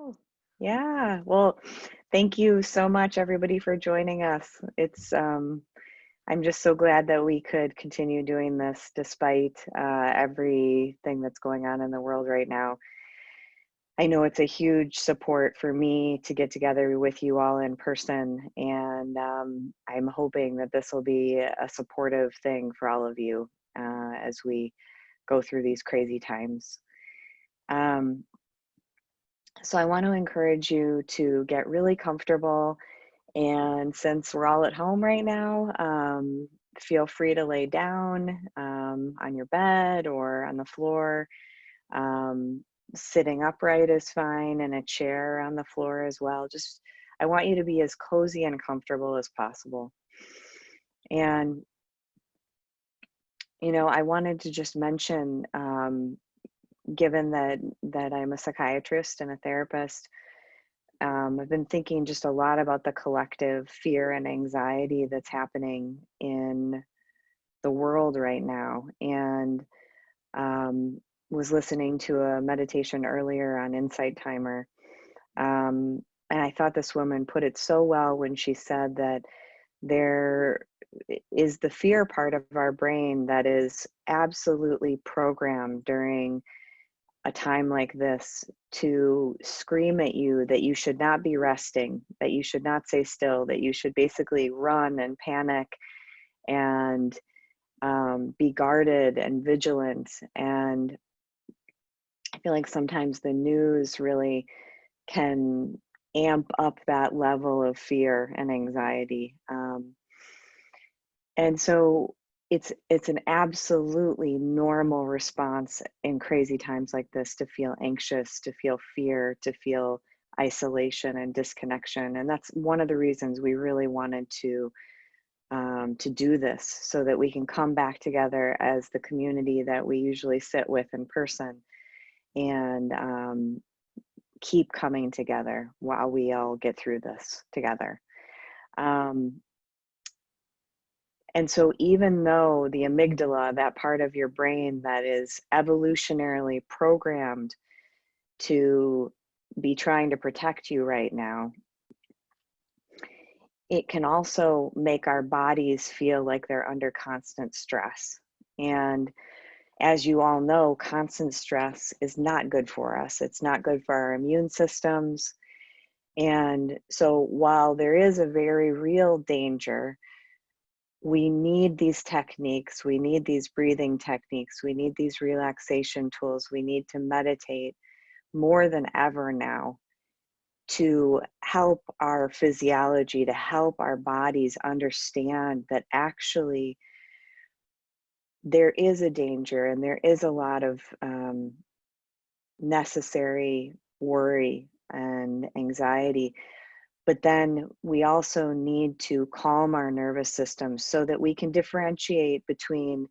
Oh, yeah. Well, thank you so much, everybody, for joining us. I'm just so glad that we could continue doing this despite everything that's going on in the world right now. I know it's a huge support for me to get together with you all in person, and I'm hoping that this will be a supportive thing for all of you as we go through these crazy times. Um, so I want to encourage you to get really comfortable. And since we're all at home right now, feel free to lay down on your bed or on the floor. Um, Sitting upright is fine, and a chair on the floor as well. Just, I want you to be as cozy and comfortable as possible. And, I wanted to just mention, given that I'm a psychiatrist and a therapist, I've been thinking just a lot about the collective fear and anxiety that's happening in the world right now. And was listening to a meditation earlier on Insight Timer. And I thought this woman put it so well when she said that there is the fear part of our brain that is absolutely programmed during a time like this to scream at you that you should not be resting, that you should not stay still, that you should basically run and panic and be guarded and vigilant. And I feel like sometimes the news really can amp up that level of fear and anxiety. And so it's an absolutely normal response in crazy times like this to feel anxious, to feel fear, to feel isolation and disconnection. And that's one of the reasons we really wanted to do this, so that we can come back together as the community that we usually sit with in person, and keep coming together while we all get through this together. Um, And so, even though the amygdala, that part of your brain that is evolutionarily programmed to be trying to protect you right now, it can also make our bodies feel like they're under constant stress. And as you all know, constant stress is not good for us. It's not good for our immune systems. And so, while there is a very real danger, we need these techniques, we need these breathing techniques, we need these relaxation tools, we need to meditate more than ever now to help our physiology, to help our bodies understand that actually there is a danger and there is a lot of necessary worry and anxiety. But then we also need to calm our nervous system so that we can differentiate between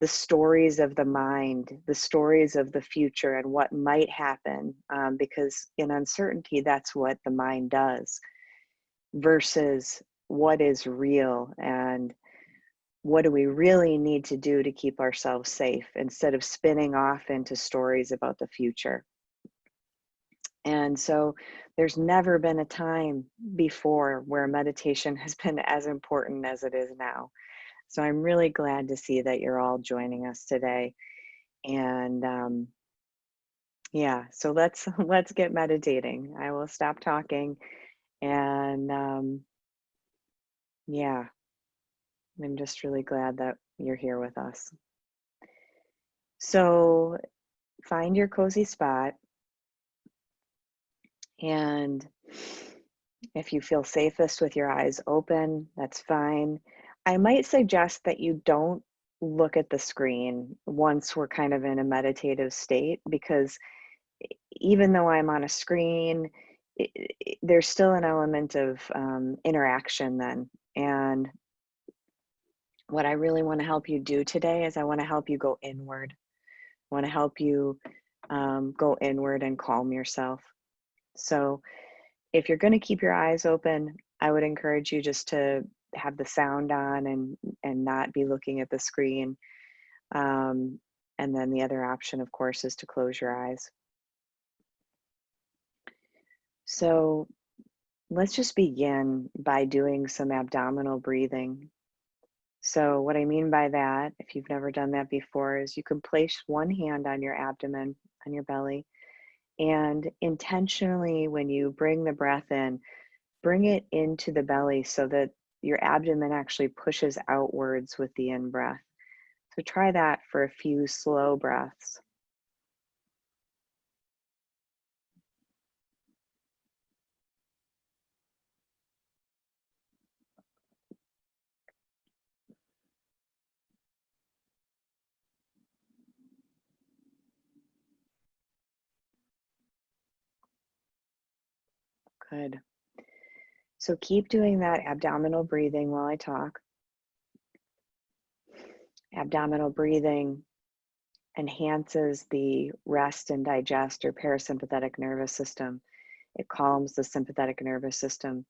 the stories of the mind, the stories of the future, and what might happen. Because in uncertainty, that's what the mind does, versus what is real and what do we really need to do to keep ourselves safe, instead of spinning off into stories about the future. And so there's never been a time before where meditation has been as important as it is now. So I'm really glad to see that you're all joining us today. And yeah, so let's get meditating. I will stop talking. And yeah, I'm just really glad that you're here with us. So find your cozy spot. And if you feel safest with your eyes open, that's fine. I might suggest that you don't look at the screen once we're kind of in a meditative state, because even though I'm on a screen, there's still an element of interaction then. And what I really want to help you do today is I want to help you go inward. I want to help you go inward and calm yourself. So if you're going to keep your eyes open, I would encourage you just to have the sound on and not be looking at the screen. And then the other option, of course, is to close your eyes. So let's just begin by doing some abdominal breathing. So what I mean by that, if you've never done that before, is you can place one hand on your abdomen, on your belly, and intentionally, when you bring the breath in, bring it into the belly so that your abdomen actually pushes outwards with the in-breath. So try that for a few slow breaths. Good. So keep doing that abdominal breathing while I talk. Abdominal breathing enhances the rest and digest or parasympathetic nervous system. It calms the sympathetic nervous system.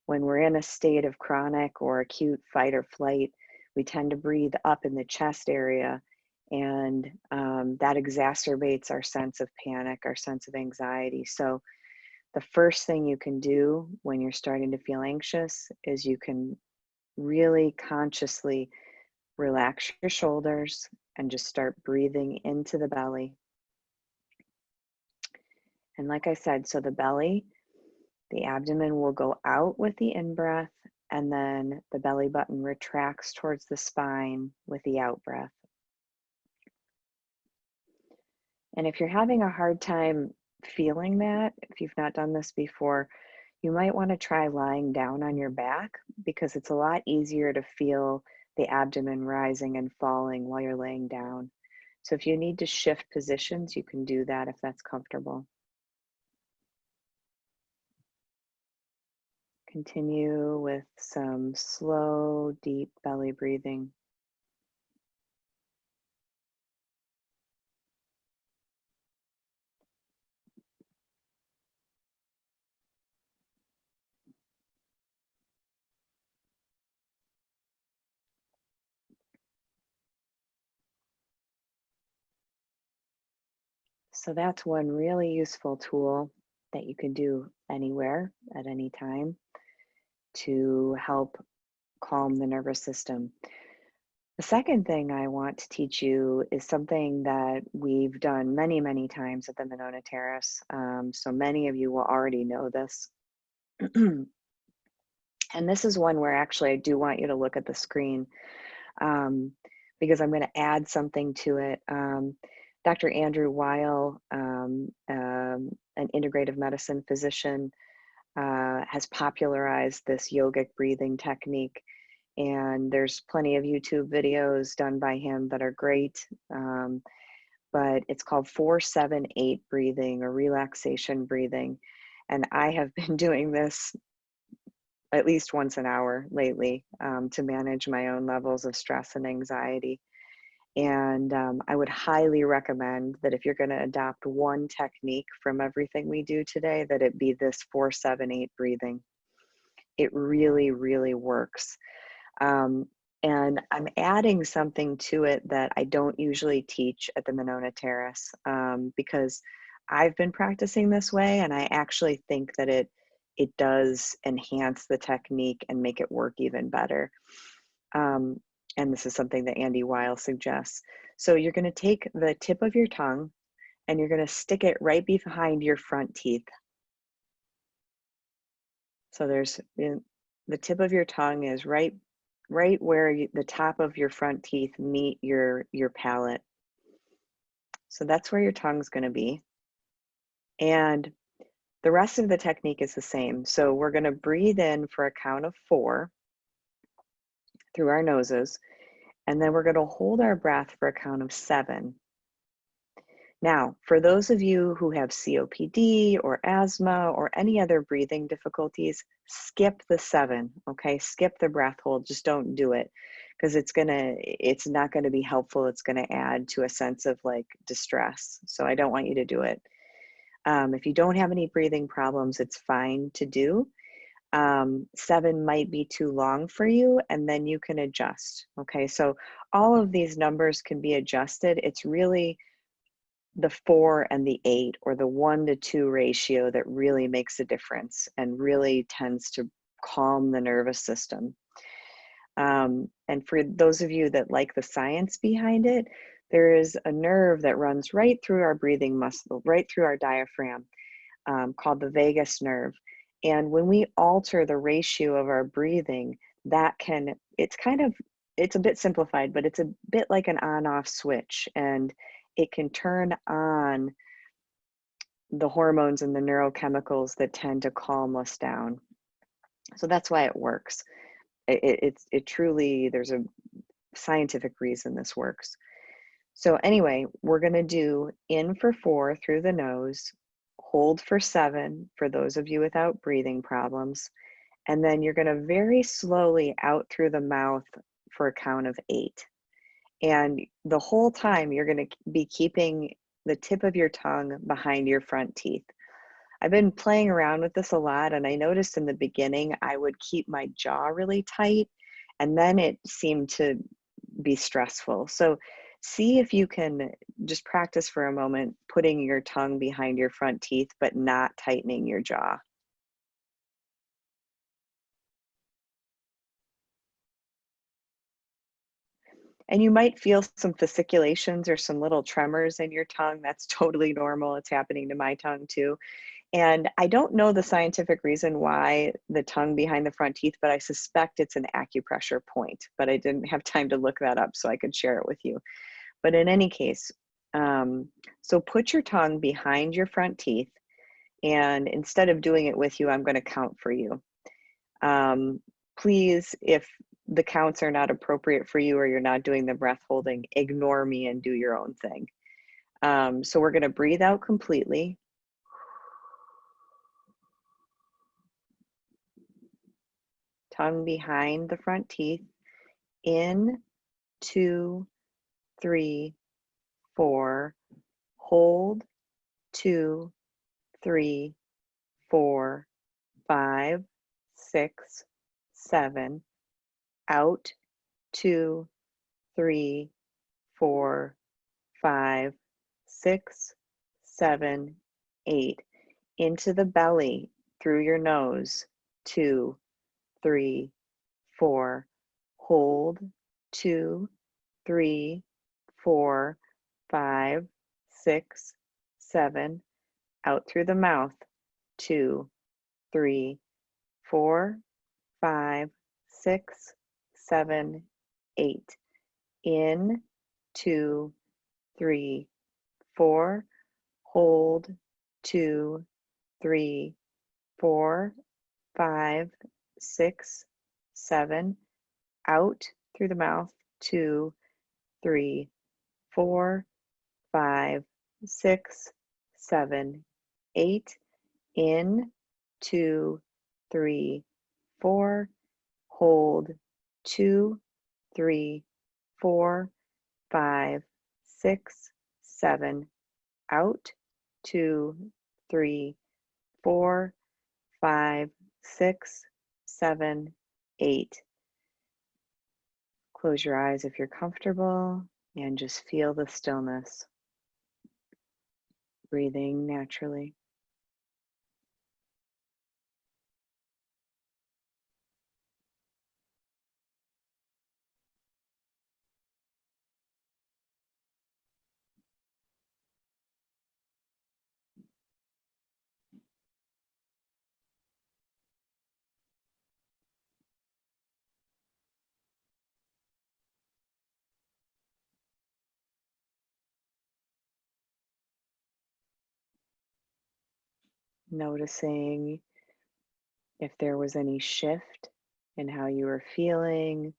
When we're in a state of chronic or acute fight or flight, we tend to breathe up in the chest area, and that exacerbates our sense of panic, our sense of anxiety. So the first thing you can do when you're starting to feel anxious is you can really consciously relax your shoulders and just start breathing into the belly. And like I said, so the belly, the abdomen will go out with the in-breath, and then the belly button retracts towards the spine with the out-breath. And if you're having a hard time feeling that, if you've not done this before, you might want to try lying down on your back, because it's a lot easier to feel the abdomen rising and falling while you're laying down. So if you need to shift positions, you can do that if that's comfortable. Continue with some slow, deep belly breathing. So that's one really useful tool that you can do anywhere at any time to help calm the nervous system. The second thing I want to teach you is something that we've done many, many times at the Monona Terrace. So many of you will already know this. And this is one where actually I do want you to look at the screen, um, because I'm going to add something to it. Dr. Andrew Weil, an integrative medicine physician, has popularized this yogic breathing technique. And there's plenty of YouTube videos done by him that are great. But it's called 4-7-8 breathing or relaxation breathing. And I have been doing this at least once an hour lately, to manage my own levels of stress and anxiety. And I would highly recommend that if you're going to adopt one technique from everything we do today, that it be this 4-7-8 breathing. It really, really works. And I'm adding something to it that I don't usually teach at the Monona Terrace, because I've been practicing this way, and I actually think that it does enhance the technique and make it work even better. And this is something that Andy Weil suggests. So you're going to take the tip of your tongue and you're going to stick it right behind your front teeth. So there's the tip of your tongue is right where the top of your front teeth meet your palate. So that's where your tongue's going to be. And the rest of the technique is the same. So we're going to breathe in for a count of 4 through our noses, and then we're going to hold our breath for a count of 7. Now, for those of you who have COPD or asthma or any other breathing difficulties, skip the 7, okay? Skip the breath hold, just don't do it, because it's not gonna be helpful. It's gonna add to a sense of like distress. So I don't want you to do it. If you don't have any breathing problems, it's fine to do. 7 might be too long for you, and then you can adjust, okay? So all of these numbers can be adjusted. It's really the 4 and the 8, or the 1-to-2 ratio, that really makes a difference and really tends to calm the nervous system. And for those of you that like the science behind it, there is a nerve that runs right through our breathing muscle, right through our diaphragm, called the vagus nerve. And when we alter the ratio of our breathing, that can, it's a bit simplified, but it's a bit like an on-off switch, and it can turn on the hormones and the neurochemicals that tend to calm us down. So that's why it works. It truly, there's a scientific reason this works. So anyway, we're going to do in for 4 through the nose, hold for 7 for those of you without breathing problems, and then you're going to very slowly out through the mouth for a count of 8. And the whole time you're going to be keeping the tip of your tongue behind your front teeth. I've been playing around with this a lot, and I noticed in the beginning I would keep my jaw really tight, and then it seemed to be stressful. So see if you can just practice for a moment putting your tongue behind your front teeth but not tightening your jaw. And you might feel some fasciculations or some little tremors in your tongue. That's totally normal. It's happening to my tongue too. And I don't know the scientific reason why the tongue behind the front teeth, but I suspect it's an acupressure point, but I didn't have time to look that up so I could share it with you. But in any case, so put your tongue behind your front teeth, and instead of doing it with you, I'm going to count for you. Please, if the counts are not appropriate for you or you're not doing the breath holding, ignore me and do your own thing. So we're going to breathe out completely. Tongue behind the front teeth. In, 2, 3, 4. Hold, 2, 3, 4, 5, 6, 7. Out, 2, 3, 4, 5, 6, 7, 8. Into the belly through your nose, 2, 3, 4. Hold, 2, 3, 4, 5, 6, 7. Out through the mouth, 2, 3, 4, 5, 6, 7, 8. In, 2, 3, 4. Hold, 2, 3, 4, 5, 6, 7. Out through the mouth, 2, 3, 4, 5, 6, 7, 8. In, 2, 3, 4. Hold, 2, 3, 4, 5, 6, 7. Out, 2, 3, 4, 5, 6, 7, 8. Close your eyes if you're comfortable and just feel the stillness. Breathing naturally. Noticing if there was any shift in how you were feeling,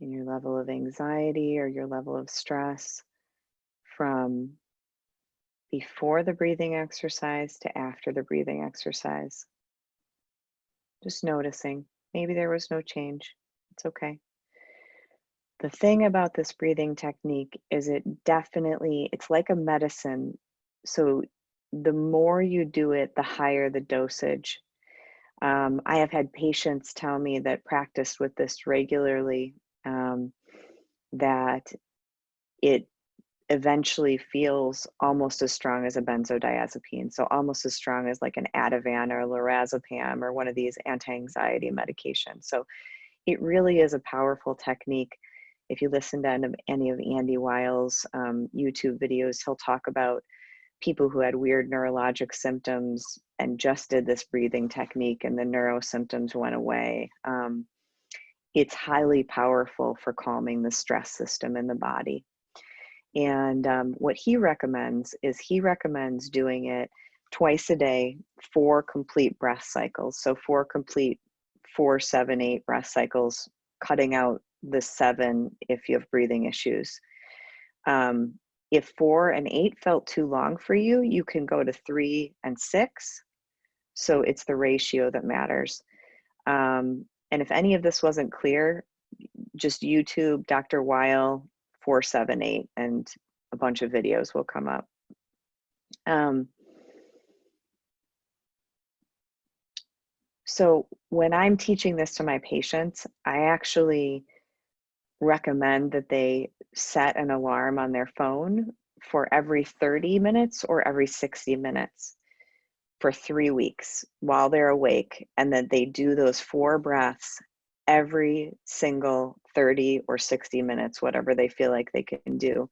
in your level of anxiety or your level of stress from before the breathing exercise to after the breathing exercise. Just noticing. Maybe there was no change. It's okay. The thing about this breathing technique is it's like a medicine. So the more you do it, the higher the dosage. I have had patients tell me that practiced with this regularly, that it eventually feels almost as strong as a benzodiazepine. So almost as strong as like an Ativan or lorazepam or one of these anti-anxiety medications. So it really is a powerful technique. If you listen to any of Andy Weil's YouTube videos, he'll talk about people who had weird neurologic symptoms and just did this breathing technique and the neuro symptoms went away. It's highly powerful for calming the stress system in the body. And what he recommends doing it twice a day, 4 complete breath cycles. So 4 complete 4, 7, 8 breath cycles, cutting out the 7 if you have breathing issues. If 4 and 8 felt too long for you, you can go to 3 and 6. So it's the ratio that matters. And if any of this wasn't clear, just YouTube Dr. Weil 478 and a bunch of videos will come up. So when I'm teaching this to my patients, I actually recommend that they set an alarm on their phone for every 30 minutes or every 60 minutes for 3 weeks while they're awake, and that they do those 4 breaths every single 30 or 60 minutes, whatever they feel like they can do.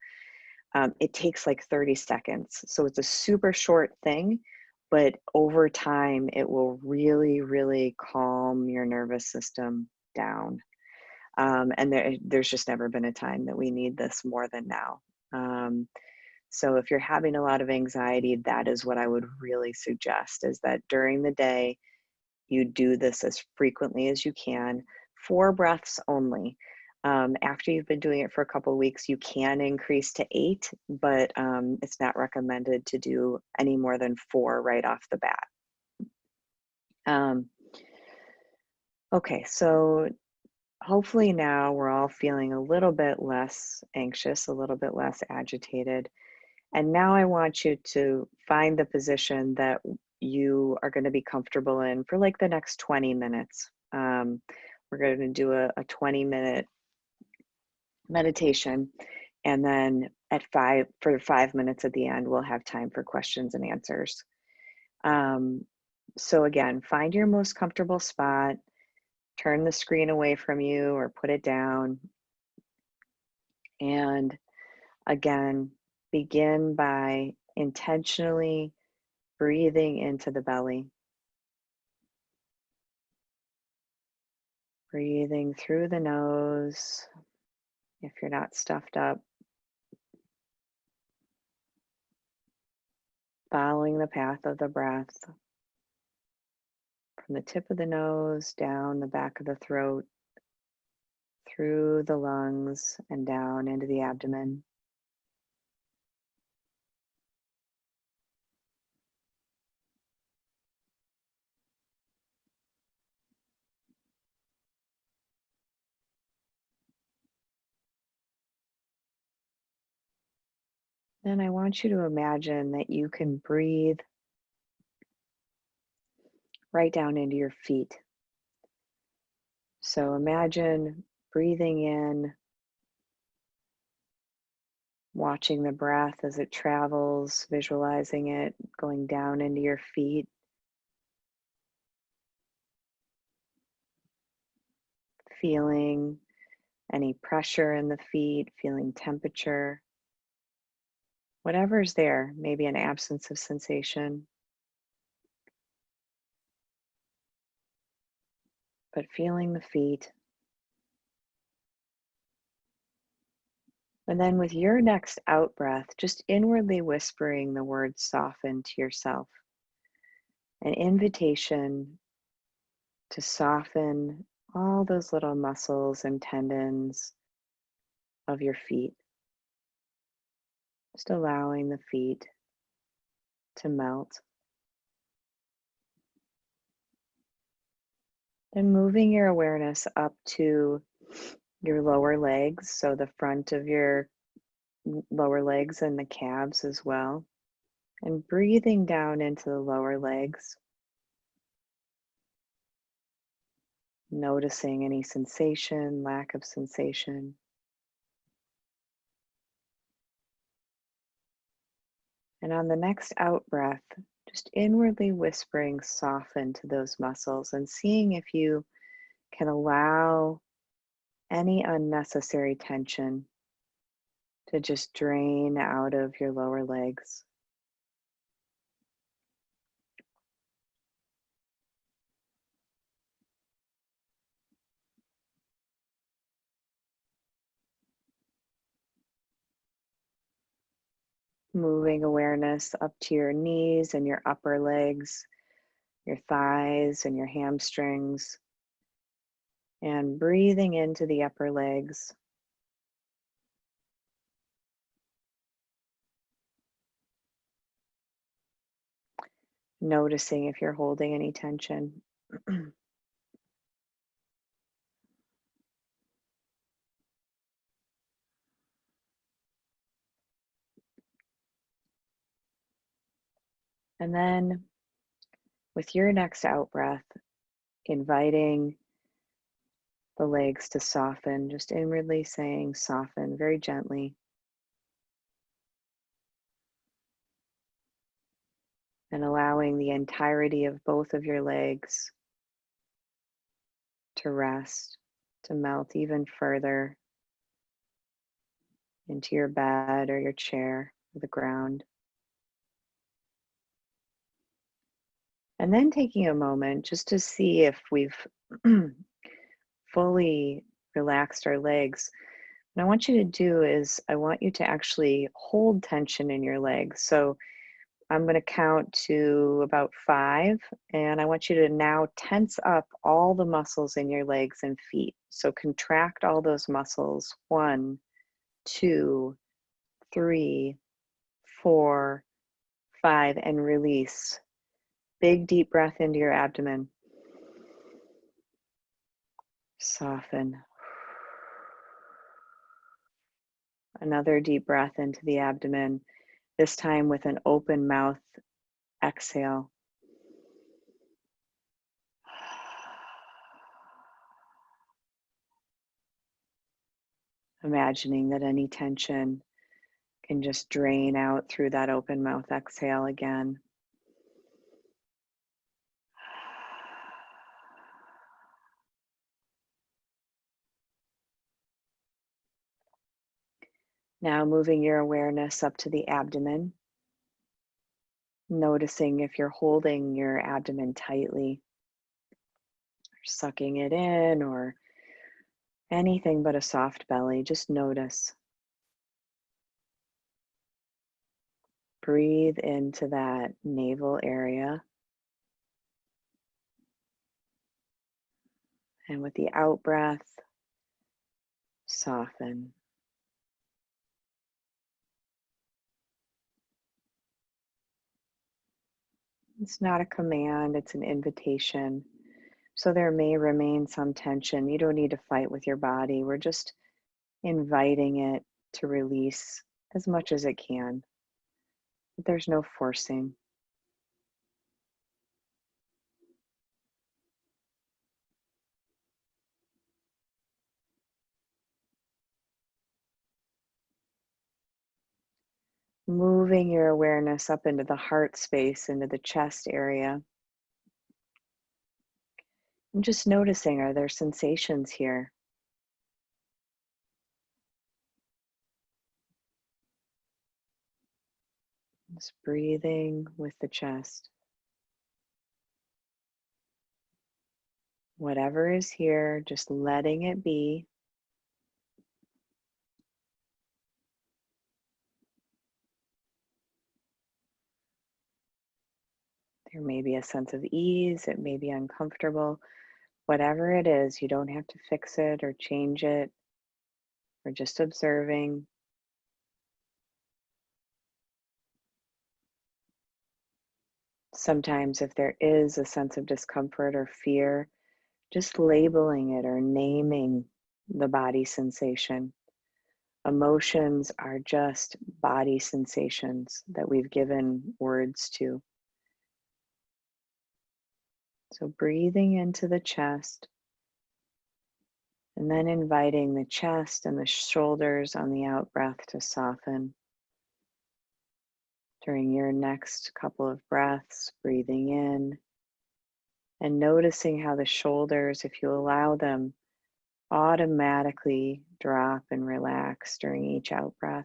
It takes like 30 seconds. So it's a super short thing, but over time, it will really, really calm your nervous system down. And there's just never been a time that we need this more than now. So if you're having a lot of anxiety, that is what I would really suggest, is that during the day, you do this as frequently as you can, 4 breaths only. After you've been doing it for a couple of weeks, you can increase to 8, but it's not recommended to do any more than 4 right off the bat. Okay, so hopefully now we're all feeling a little bit less anxious, a little bit less agitated. And now I want you to find the position that you are going to be comfortable in for like the next 20 minutes. We're going to do a 20-minute meditation. And then for 5 minutes at the end, we'll have time for questions and answers. So again, find your most comfortable spot, turn the screen away from you or put it down. And again, begin by intentionally breathing into the belly. Breathing through the nose if you're not stuffed up. Following the path of the breath from the tip of the nose down the back of the throat, through the lungs and down into the abdomen. Then I want you to imagine that you can breathe right down into your feet. So imagine breathing in, watching the breath as it travels, visualizing it going down into your feet. Feeling any pressure in the feet, feeling temperature. Whatever's there, maybe an absence of sensation. But feeling the feet. And then with your next out breath, just inwardly whispering the word soften to yourself. An invitation to soften all those little muscles and tendons of your feet. Just allowing the feet to melt. Then moving your awareness up to your lower legs, so the front of your lower legs and the calves as well. And breathing down into the lower legs. Noticing any sensation, lack of sensation. And on the next out breath, just inwardly whispering soften to those muscles and seeing if you can allow any unnecessary tension to just drain out of your lower legs. Moving awareness up to your knees and your upper legs, your thighs and your hamstrings, and breathing into the upper legs. Noticing if you're holding any tension. And then with your next out breath, inviting the legs to soften, just inwardly saying soften very gently. And allowing the entirety of both of your legs to rest, to melt even further into your bed or your chair or the ground. And then taking a moment just to see if we've fully relaxed our legs. What I want you to do is I want you to actually hold tension in your legs. So I'm going to count to about 5, and I want you to now tense up all the muscles in your legs and feet. So contract all those muscles. 1, 2, 3, 4, 5, and release. Big deep breath into your abdomen. Soften. Another deep breath into the abdomen, this time with an open mouth exhale. Imagining that any tension can just drain out through that open mouth exhale again. Now moving your awareness up to the abdomen, noticing if you're holding your abdomen tightly, or sucking it in, or anything but a soft belly. Just notice. Breathe into that navel area. And with the out breath, soften. It's not a command, it's an invitation. So there may remain some tension. You don't need to fight with your body. We're just inviting it to release as much as it can. But there's no forcing. Moving your awareness up into the heart space, into the chest area. And just noticing, are there sensations here? Just breathing with the chest. Whatever is here, just letting it be. There may be a sense of ease, it may be uncomfortable. Whatever it is, you don't have to fix it or change it. We're just observing. Sometimes if there is a sense of discomfort or fear, just labeling it or naming the body sensation. Emotions are just body sensations that we've given words to. So breathing into the chest and then inviting the chest and the shoulders on the out breath to soften, During your next couple of breaths, breathing in and noticing how the shoulders, if you allow them, automatically drop and relax during each out breath.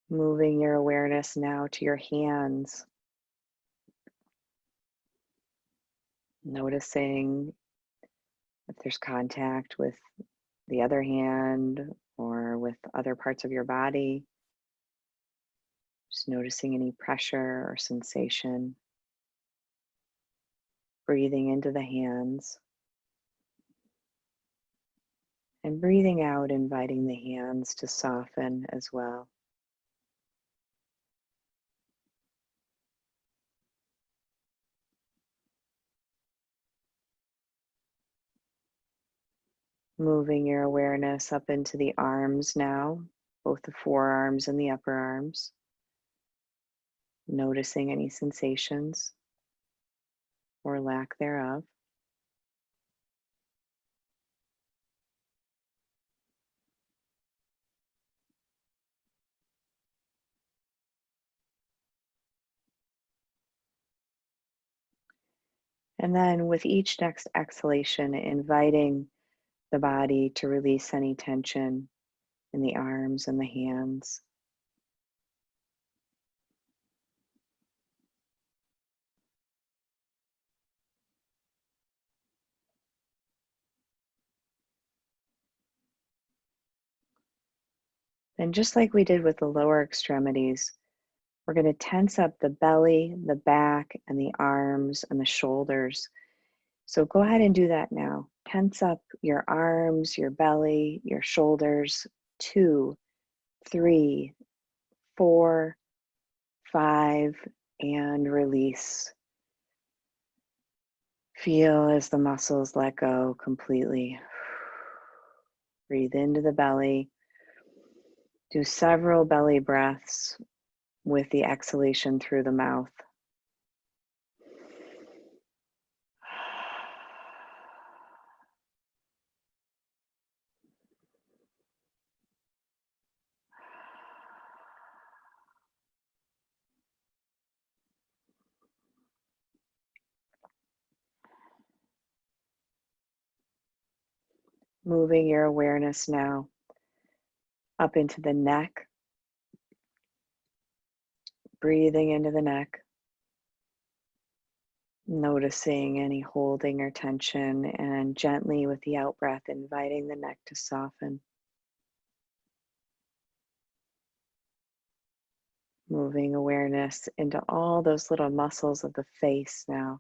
Moving your awareness now to your hands, noticing if there's contact with the other hand or with other parts of your body. Just noticing any pressure or sensation. Breathing into the hands and breathing out, inviting the hands to soften as well. Moving your awareness up into the arms now, both the forearms and the upper arms. Noticing any sensations or lack thereof. And then with each next exhalation, inviting the body to release any tension in the arms and the hands. And just like we did with the lower extremities, we're going to tense up the belly, the back, and the arms and the shoulders. So go ahead and do that now. Tense up your arms, your belly, your shoulders. 2, 3, 4, 5, and release. Feel as the muscles let go completely. Breathe into the belly. Do several belly breaths with the exhalation through the mouth. Moving your awareness now up into the neck. Breathing into the neck. Noticing any holding or tension, and gently with the out breath, inviting the neck to soften. Moving awareness into all those little muscles of the face now.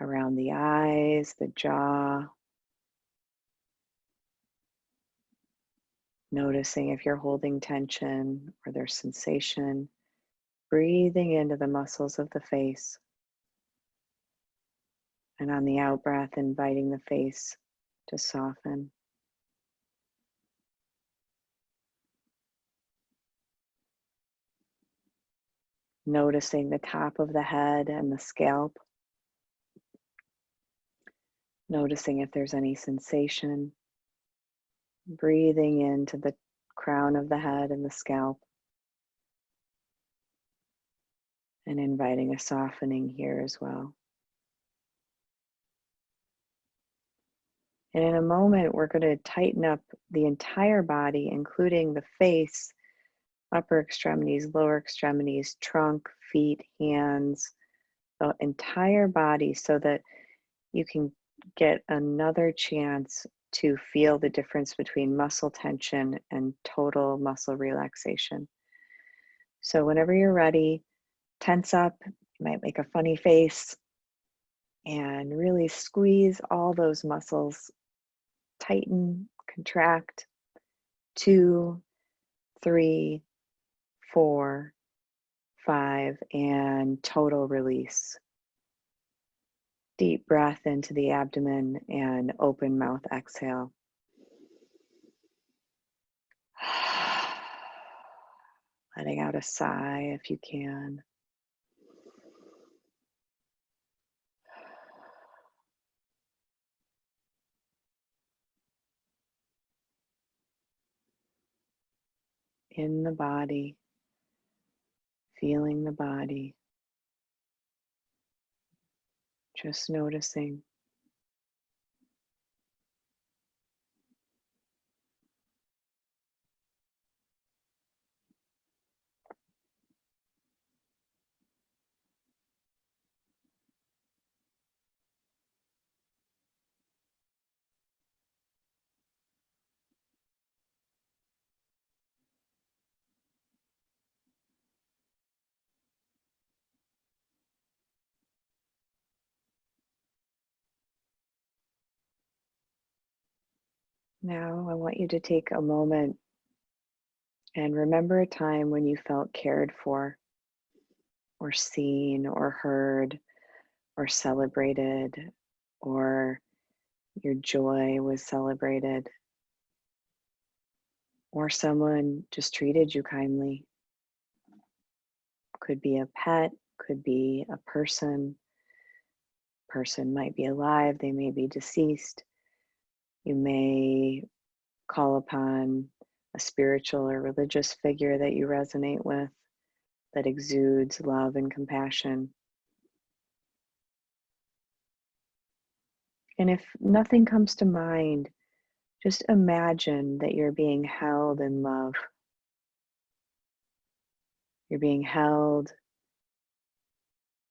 Around the eyes, the jaw. Noticing if you're holding tension or there's sensation. Breathing into the muscles of the face. And on the out breath, inviting the face to soften. Noticing the top of the head and the scalp. Noticing if there's any sensation. Breathing into the crown of the head and the scalp. And inviting a softening here as well. And in a moment, we're going to tighten up the entire body, including the face, upper extremities, lower extremities, trunk, feet, hands, the entire body, so that you can get another chance to feel the difference between muscle tension and total muscle relaxation. So whenever you're ready, tense up. You might make a funny face and really squeeze all those muscles. Tighten, contract. 2, 3, 4, 5, and total release. Deep breath into the abdomen and open mouth exhale. Letting out a sigh if you can. in the body, feeling the body, just noticing. Now I want you to take a moment and remember a time when you felt cared for, or seen, or heard, or celebrated, or your joy was celebrated, or someone just treated you kindly. Could be a pet, could be a person. Person might be alive, they may be deceased. You may call upon a spiritual or religious figure that you resonate with that exudes love and compassion. And if nothing comes to mind, just imagine that you're being held in love. You're being held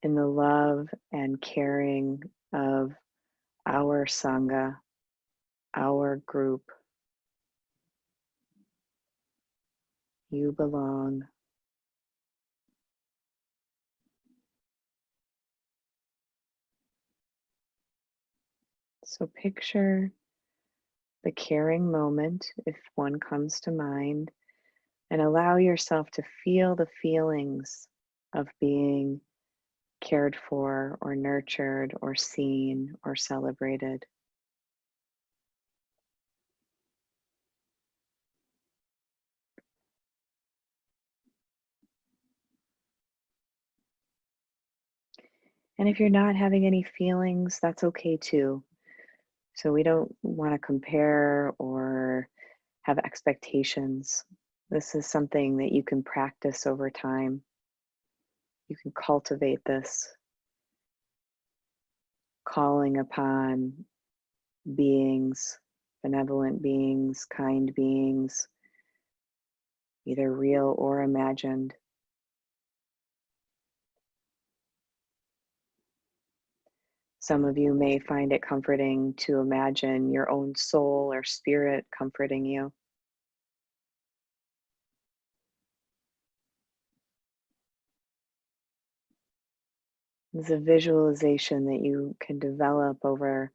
in the love and caring of our Sangha, our group. You belong. So picture the caring moment, if one comes to mind, and allow yourself to feel the feelings of being cared for, or nurtured, or seen, or celebrated. And if you're not having any feelings, that's okay too. So we don't want to compare or have expectations. This is something that you can practice over time. You can cultivate this, calling upon beings, benevolent beings, kind beings, either real or imagined. Some of you may find it comforting to imagine your own soul or spirit comforting you. It's a visualization that you can develop over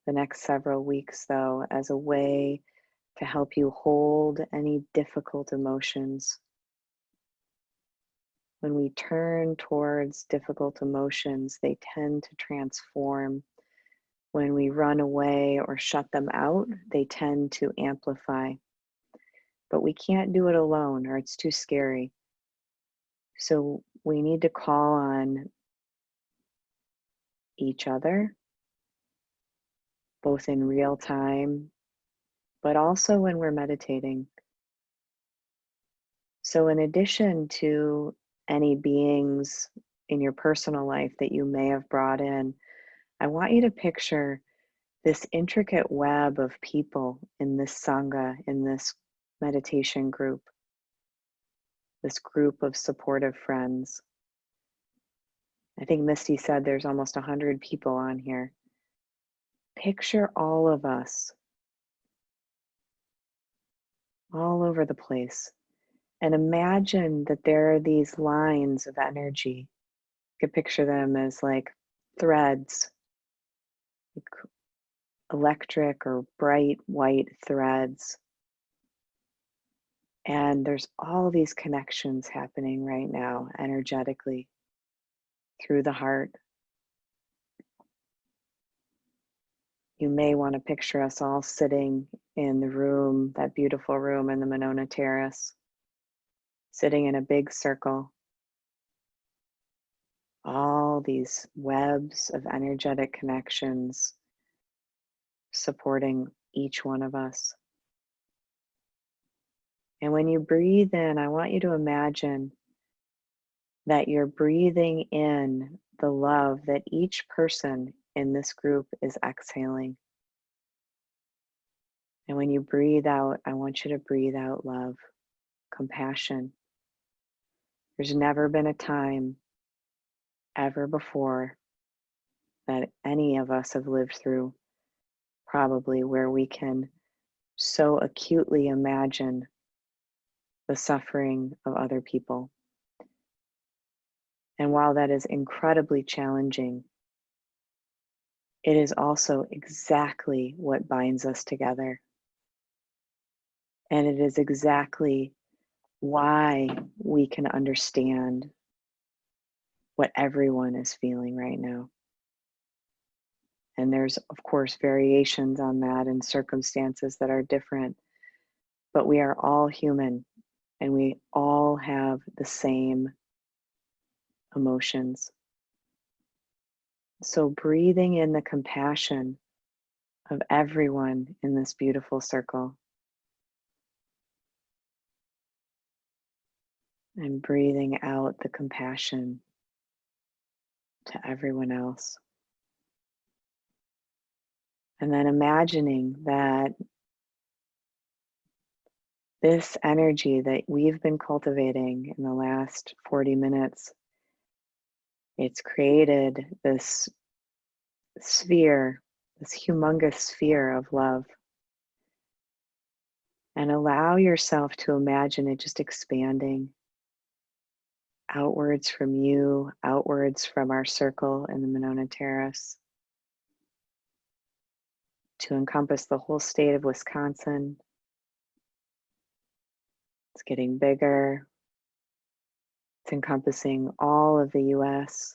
the next several weeks, though, as a way to help you hold any difficult emotions. When we turn towards difficult emotions, they tend to transform. When we run away or shut them out, they tend to amplify. But we can't do it alone, or it's too scary. So we need to call on each other, both in real time, but also when we're meditating. So, in addition to any beings in your personal life that you may have brought in, I want you to picture this intricate web of people in this Sangha, in this meditation group, this group of supportive friends. I think Misty said there's almost 100 people on here. Picture all of us all over the place. And imagine that there are these lines of energy. You could picture them as like threads, like electric or bright white threads. And there's all these connections happening right now, energetically, through the heart. You may want to picture us all sitting in the room, that beautiful room in the Monona Terrace, sitting in a big circle. All these webs of energetic connections supporting each one of us. And when you breathe in, I want you to imagine that you're breathing in the love that each person in this group is exhaling. And when you breathe out, I want you to breathe out love, compassion. There's never been a time ever before that any of us have lived through, probably, where we can so acutely imagine the suffering of other people. And while that is incredibly challenging, it is also exactly what binds us together. And it is exactly why we can understand what everyone is feeling right now. And there's, of course, variations on that and circumstances that are different, but we are all human and we all have the same emotions. So breathing in the compassion of everyone in this beautiful circle and breathing out the compassion to everyone else. And then imagining that this energy that we've been cultivating in the last 40 minutes, it's created this sphere, this humongous sphere of love. And allow yourself to imagine it just expanding outwards from you, outwards from our circle in the Monona Terrace, to encompass the whole state of Wisconsin. It's getting bigger. It's encompassing all of the US,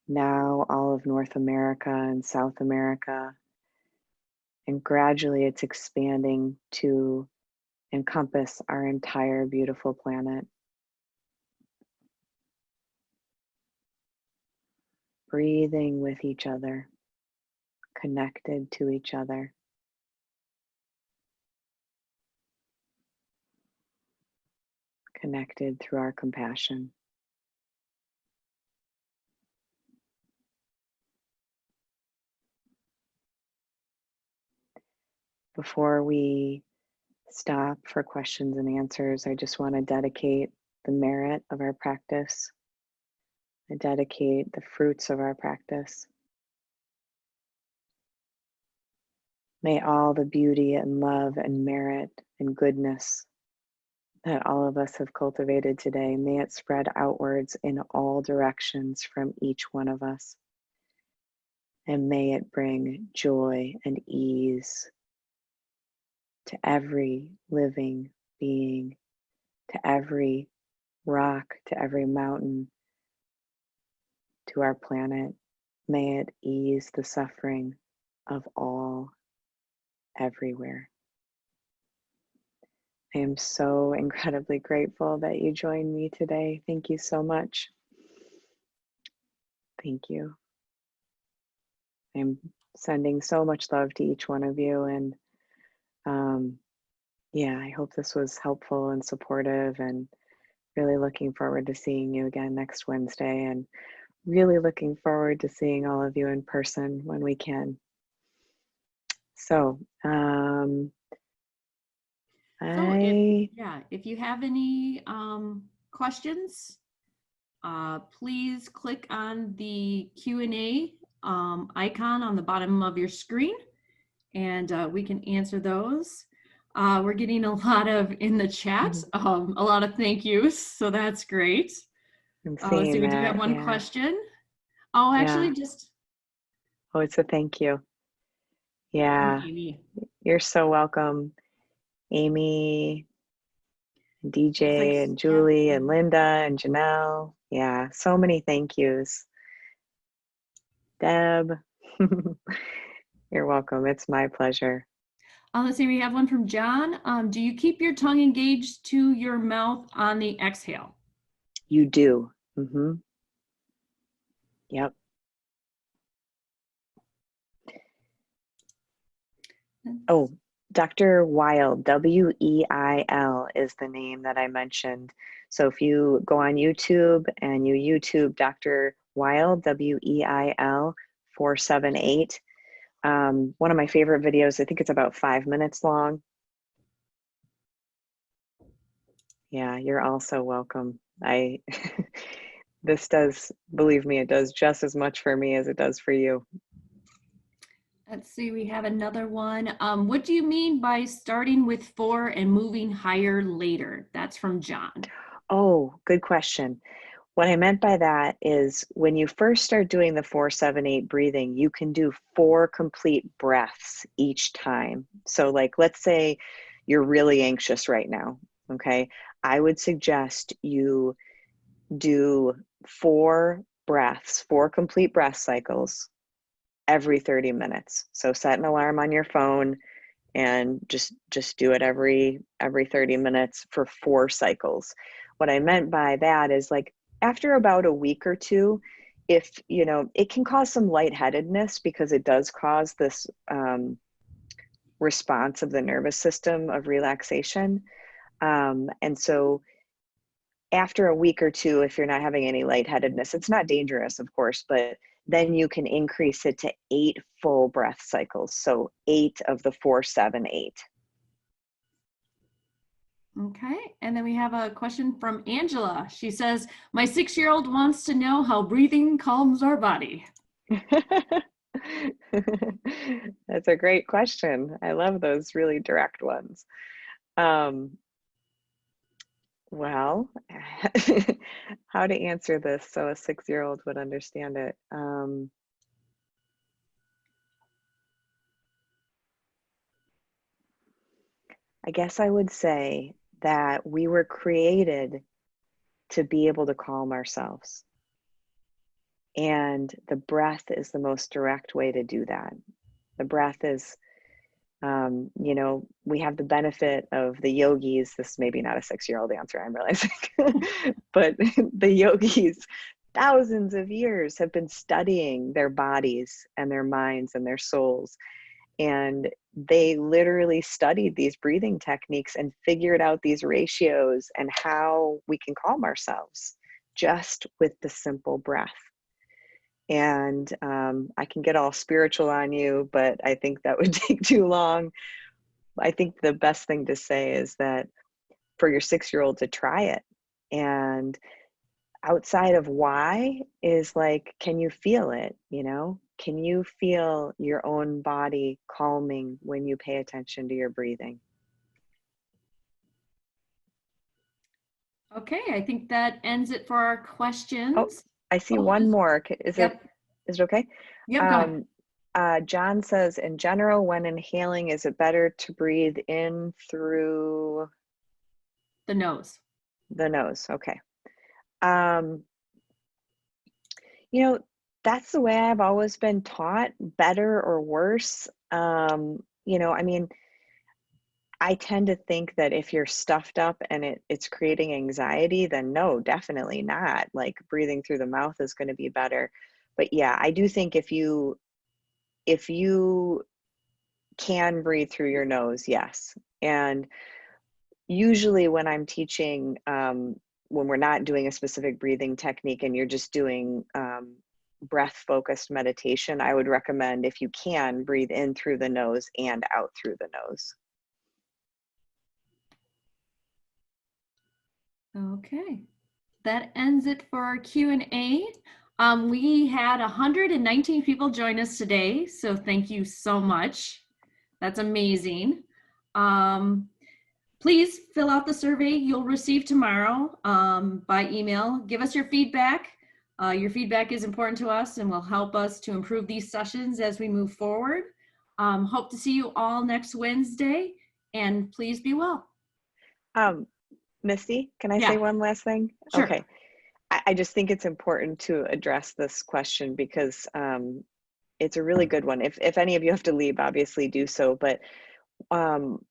now all of North America and South America, and gradually it's expanding to encompass our entire beautiful planet. Breathing with each other, connected to each other. Connected through our compassion. Before we stop for questions and answers, I just want to dedicate the merit of our practice. I dedicate the fruits of our practice. May all the beauty and love and merit and goodness that all of us have cultivated today, may it spread outwards in all directions from each one of us. And may it bring joy and ease to every living being, to every rock, to every mountain, to our planet. May it ease the suffering of all, everywhere. I am so incredibly grateful that you joined me today. Thank you so much. Thank you. I'm sending so much love to each one of you. And yeah, I hope this was helpful and supportive, and really looking forward to seeing you again next Wednesday, and really looking forward to seeing all of you in person when we can. So, if you have any questions, please click on the Q&A icon on the bottom of your screen, and we can answer those. We're getting a lot in the chat, a lot of thank yous, so that's great. I'm So seeing we that, do have one yeah. question. Oh, actually, Yeah. just... Oh, it's a thank you. Yeah, Amy. You're so welcome. Amy, and DJ, and Julie, and Linda, and Janelle. Yeah, so many thank yous. Deb, you're welcome. It's my pleasure. Let's see, we have one from John. Do you keep your tongue engaged to your mouth on the exhale? You do. Yep. Oh, Dr. Weil, W-E-I-L is the name that I mentioned. So if you go on YouTube and you YouTube Dr. Weil, W-E-I-L 478, one of my favorite videos, I think it's about 5 minutes long. Yeah, you're also welcome. This does, believe me, it does just as much for me as it does for you. Let's see, we have another one. What do you mean by starting with 4 and moving higher later? That's from John. Oh, good question. What I meant by that is when you first start doing the 4-7-8 breathing, you can do 4 complete breaths each time. So like, let's say you're really anxious right now, okay? I would suggest you do 4 breaths, 4 complete breath cycles every 30 minutes. So set an alarm on your phone and just do it every 30 minutes for 4 cycles. What I meant by that is like after about a week or two, if you know, it can cause some lightheadedness because it does cause this response of the nervous system of relaxation. And so after a week or two, if you're not having any lightheadedness, it's not dangerous, of course, but then you can increase it to 8 full breath cycles. So 8 of the 4-7-8. Okay, and then we have a question from Angela. She says, my 6-year-old wants to know how breathing calms our body. That's a great question. I love those really direct ones. Well, how to answer this so a 6-year-old would understand it. I guess I would say that we were created to be able to calm ourselves. And the breath is the most direct way to do that. The breath is, you know, we have the benefit of the yogis. This may be not a 6-year-old answer, I'm realizing, but the yogis, thousands of years have been studying their bodies and their minds and their souls. And they literally studied these breathing techniques and figured out these ratios and how we can calm ourselves just with the simple breath. And I can get all spiritual on you, but I think that would take too long. I think the best thing to say is that for your 6-year-old to try it. And outside of why is like, can you feel it? You know, can you feel your own body calming when you pay attention to your breathing? Okay, I think that ends it for our Oh, questions. I see Oh, one more. yep, Is it okay? yep, go ahead. John says, in general, when inhaling, is it better to breathe in through The nose. the nose? Okay. Um, you know, that's the way I've always been taught, better or worse. You know, I mean, I tend to think that if you're stuffed up and it's creating anxiety, then no, definitely not. Like breathing through the mouth is going to be better. But yeah, I do think if you can breathe through your nose, yes. And usually when I'm teaching, when we're not doing a specific breathing technique and you're just doing breath focused meditation, I would recommend, if you can, breathe in through the nose and out through the nose. Okay, that ends it for our Q&A. We had 119 people join us today, so thank you so much. That's amazing. Please fill out the survey you'll receive tomorrow by email. Give us your feedback. Your feedback is important to us and will help us to improve these sessions as we move forward. Hope to see you all next Wednesday, and please be well. Misty, can I say Yeah, one last thing? sure. Okay. I just think it's important to address this question because it's a really good one. If any of you have to leave, obviously do so. But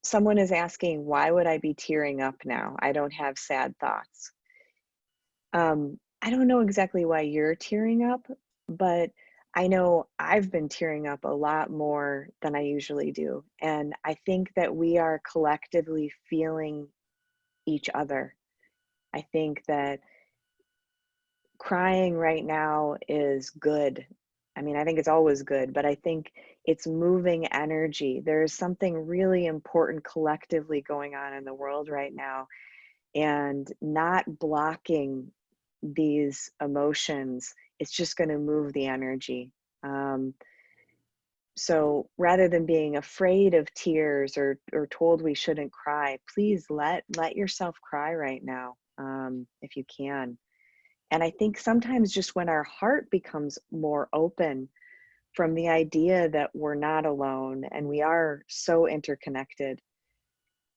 someone is asking, why would I be tearing up now? I don't have sad thoughts. I don't know exactly why you're tearing up, but I know I've been tearing up a lot more than I usually do. And I think that we are collectively feeling each other. I think that crying right now is good. I mean, I think it's always good, but I think it's moving energy. There's something really important collectively going on in the world right now, and not blocking these emotions, it's just going to move the energy. Um, so rather than being afraid of tears or told we shouldn't cry, please let yourself cry right now, if you can. And I think sometimes just when our heart becomes more open from the idea that we're not alone and we are so interconnected,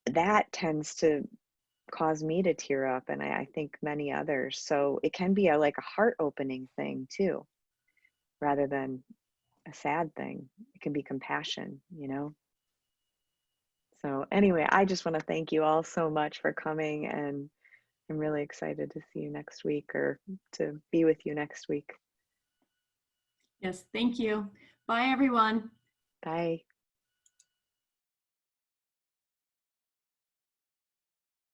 that tends to cause me to tear up, and I think many others. So it can be like a heart opening thing too, rather than a sad thing. It can be compassion, you know? So anyway, I just want to thank you all so much for coming, and I'm really excited to see you next week, or to be with you next week. Yes, thank you. Bye, everyone. Bye.